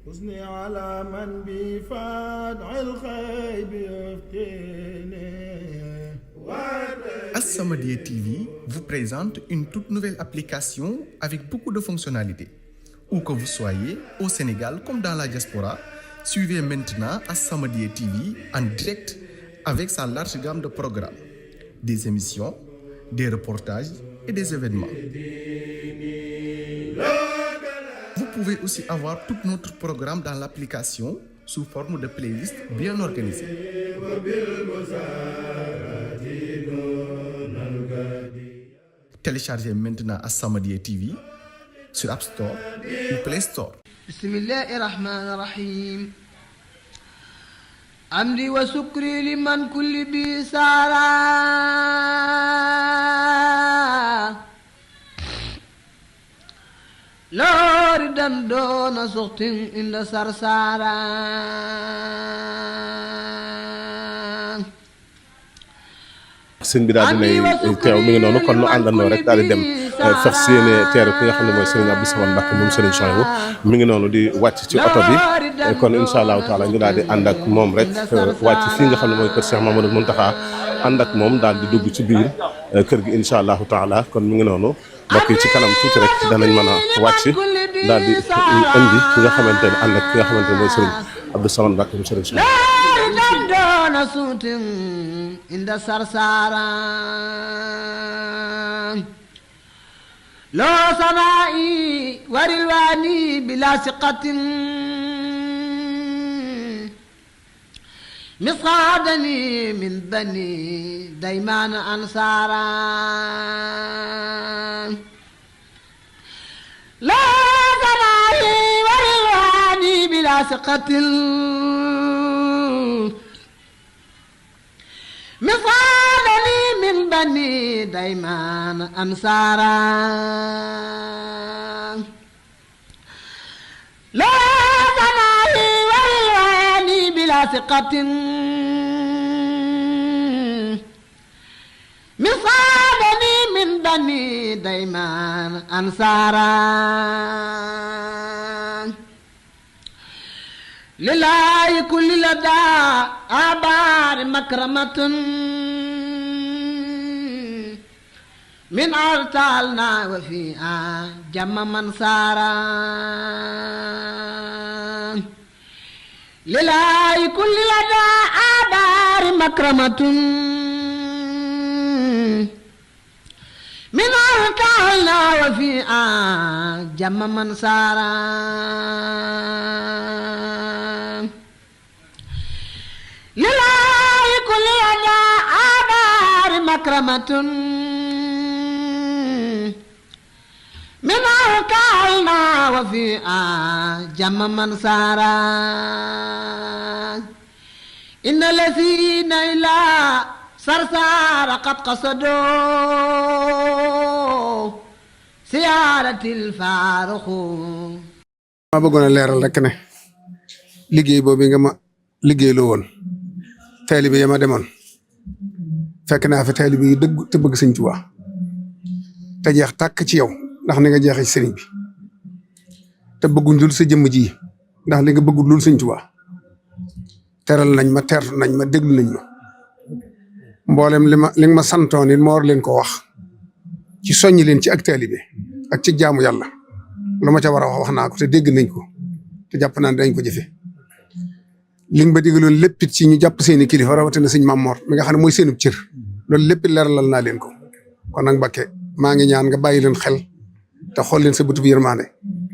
حسني على من بفادع الخيب يفتني. As-Samadiyya TV vous présente une toute nouvelle application avec beaucoup de fonctionnalités. Où que vous soyez, au Sénégal comme dans la diaspora, suivez maintenant As-Samadiyya TV en direct avec sa large gamme de programmes, des émissions, des reportages et des événements. Vous pouvez aussi avoir tout notre programme dans l'application sous forme de playlist bien organisée. Téléchargez maintenant As-Samadiyya TV sur App Store ou Play Store. Bismillahir Rahmanir Rahim. Amri wa sukri liman kulli bi sara. Lori dan doona suxtin inda sarsara. sëñ bi daal dinay teew mi ngi noonu kon nu àndandoo rek daal di dem fas yéene teeru ki nga xam ne mooy sëriñ Abdou Samad Mbacké moom sëriñ Souhaïbou mi ngi noonu di wàcc ci oto bi kon incha allahu taala ñu daal di ànd ak moom rek wàcc fii nga xam ne mooy kër Cheikh Mamadou Mountakha ànd ak moom daal di dugg ci biir kër gi incha allahu taala kon mi ngi noonu mbokk yi ci kanam tuuti rek danañ mën a wàcc daal di indi ki nga xamante ne ànd ak ki nga xamante ne mooy sëriñ Abdou Samad Mbacké moom sëriñ Souhaïbou doona suutin inda sarsara loo sanaa'i warilwaani bila siqatin misqaadani min bani daymaan ansara loo sanaa'i warilwaani bila siqatin مصادني من بني ديمان أنصارا لا تناهي والواني بلا ثقة مصادني من بني ديمان أنصارا لله كل لدى آبار مكرمة من أرتالنا وفيها جم من سارا لله كل لدى آبار مكرمة من أرتالنا وفيها جم من سارا لله كل يدا آبار مكرمة من أركالنا وفيها جم من سارا إن الذين إلى سرسار قد قصدوا سيارة الفارخ ma bëggoon a leeral rek ne liggéey boobu nga ma liggéey loo woon taalibe ya ma demoon fekk naa fi taalibe yu dëgg te bëgg sëñ Tuubaa te jeex tàkk ci yow ndax ni nga jeexee ci sëriñ bi te bëgguñ dul sa jëmm ji ndax li nga bëggul dul sëñ Tuubaa teral nañ ma teertu nañ ma déglu nañ ma mboolem li nga ma santoon it ma war leen ko wax ci soññi leen ci ak taalibe ak ci jaamu yàlla lu ma ca war a wax naa ko te dégg nañ ko te jàpp naa ne dañ ko jëfe li nga ba digaloon lépp it ci ñu jàpp seeni kilifa rawatina sëñ Mamor mi nga xam ne mooy seenub cër loolu lépp leeralal naa leen ko kon nag Mbacké maa ngi ñaan nga bàyyi leen xel te xool leen sa bëtub yërmaande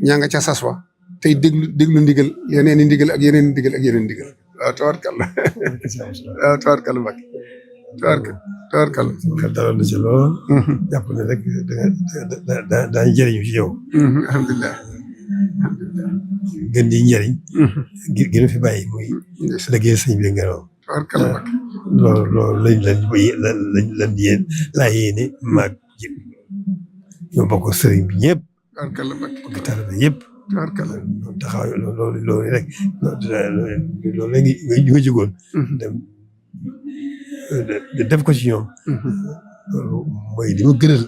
ñaa nga ca sas wa tey déglu ndigal yeneen i ndigal ak yeneen i ndigal ak yeneen i ndigal waaw tabarkalla waaw tabarkalla Mbacké tabarkalla xel daloon na ci lool jàpp ne rek daañu jëriñu ci yow alhamdulilah gën di njëriñ gën a fi bàyyi muy liggéey sëñ bi nga doon tabarkalla Mbacké loolu lañ yéen laa yéene maag ñoo bokk sëriñ bi ñëpp tabarkalla Mbacké bokk taalibe yëpp tabarkalla taxaw loolu rek loolu la nga jógoon dem def ko ci ñoom loolu mooy li ma gënal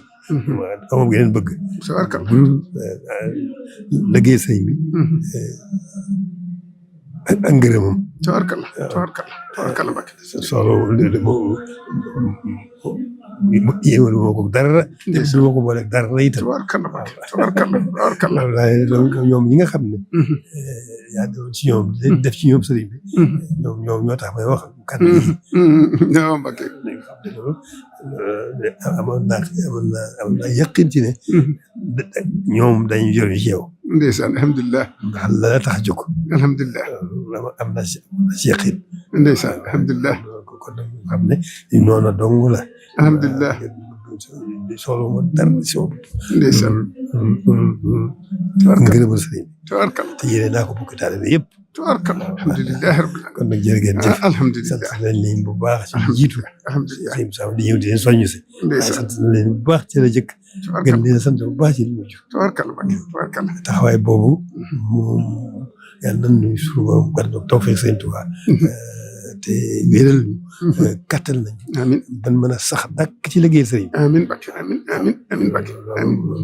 amam yeneen bëgg tabarkalla liggéey sëñ bi ak ngërëmam. tabarkalla tabarkalla tabarkalla Mbacke. yéemal moo ko dara. du ma ko booleeg dara itam. tabarkalla Mbacke tabarkalla tabarkalla. ñoom ñi nga xam ne. yaa doon ci ñoom def ci ñoom sëriñ bi. ñoom ñoo tax may wax kàddu yi. non Mbacke. amoon naa yaqin ci ne. ñoom dañu jëriñ ci yow. ndeysaan alhamdulilah. ndax la la tax a jóg. alhamdulilah. am naa ci yaqin. ndeysaan alhamdulilah. kon nag xam ne noonu dong la. alhamdulilah. soxla ma dara si woon. ndeysaan. ngërëmal sëriñ bi. tabarkalla. te yéene naa ko bokk taalibe yëpp. tabarkalla alhamdulilah rabbil kon nag jërë ngeen jëf. alhamdulilah sant nañ leen bu baax ci jiitu. alhamdulilah di ñëw di leen soññu si. ndeysaan sant nañ leen bu baax ci la jëkk. gën leen sant bu baax ci li mujj. tabarkalla Mbacke tabarkalla. taxawaay boobu moom yàlla nañ ñu suñu borom gàddu tawfeex Sëriñ Tuubaa te wéeral ñu. kattal nañ. amiin ban mën a sax dàkk ci liggéey sëriñ. amiin Mbacke amiin amiin amiin Mbacke.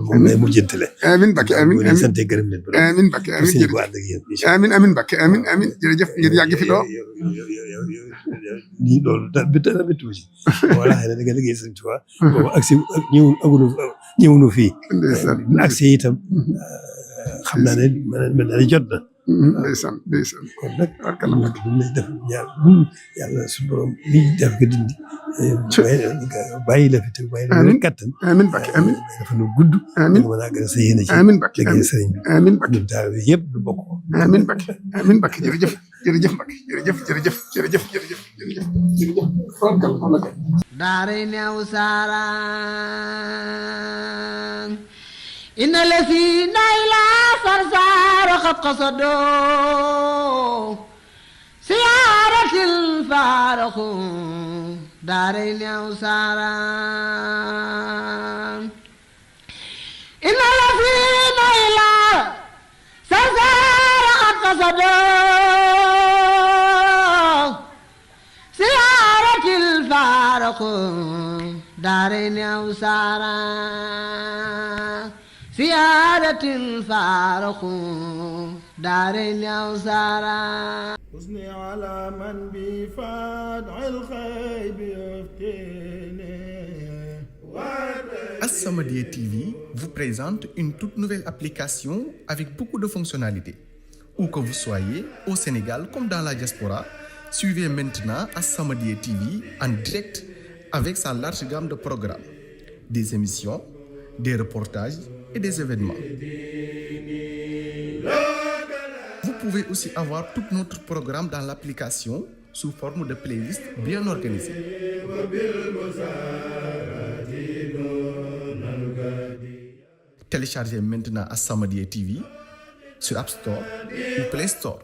moom lay mujjantale. amiin Mbacke amiin amiin sant gërëm leen. amiin Mbacke amiin jërëjëf bu ànd ak yéen. amiin amiin Mbacke amiin amiin jërëjëf ngeen yàgg fi lool. nii loolu dara méttiwu ci. voilà xëy na da nga liggéey sëriñ Tuubaa. boobu agsi ñëwunu fii. ndeysaan agsi itam xam naa ne mel na jot na. ndeysaan ndeysaan. kon nag tabarkalla Mbacke. duñ lay def ñaar yàlla suñu borom li def nga dindi. bàyyi la fi te bàyyi la fi kattan. amiin Mbacke amiin. dafa nu gudd. amiin nga mën a gën a sa yéene ci. amiin Mbacke liggéey sëriñ bi. amiin Mbacke. ñun daal yëpp du bokk. amiin Mbacke amiin Mbacke jërëjëf jërëjëf Mbacke jërëjëf jërëjëf jërëjëf jërëjëf jërëjëf jërëjëf. tabarkalla daaray neew saaraan inna la fi nay la sarsaar xat qasadoo siyaaratil faaraxu daaray neew saaraan inna la fi nay la sarsaar xat qasadoo siyaaratil faaraxu daaray neew saaraan siyaaratil faaraxu daaray neew saaraan حسني على من بفدع الخيب يفتني. As-Samadiyya TV vous présente une toute nouvelle application avec beaucoup de fonctionnalités. Où que vous soyez, au Sénégal comme dans la diaspora, suivez maintenant As-Samadiyya TV en direct avec sa large gamme de programmes, des émissions, des reportages et des événements. Vous pouvez aussi avoir tout notre programme dans l'application sous forme de playlist bien organisée. Téléchargez maintenant As-Samadiyya TV sur App Store ou Play Store.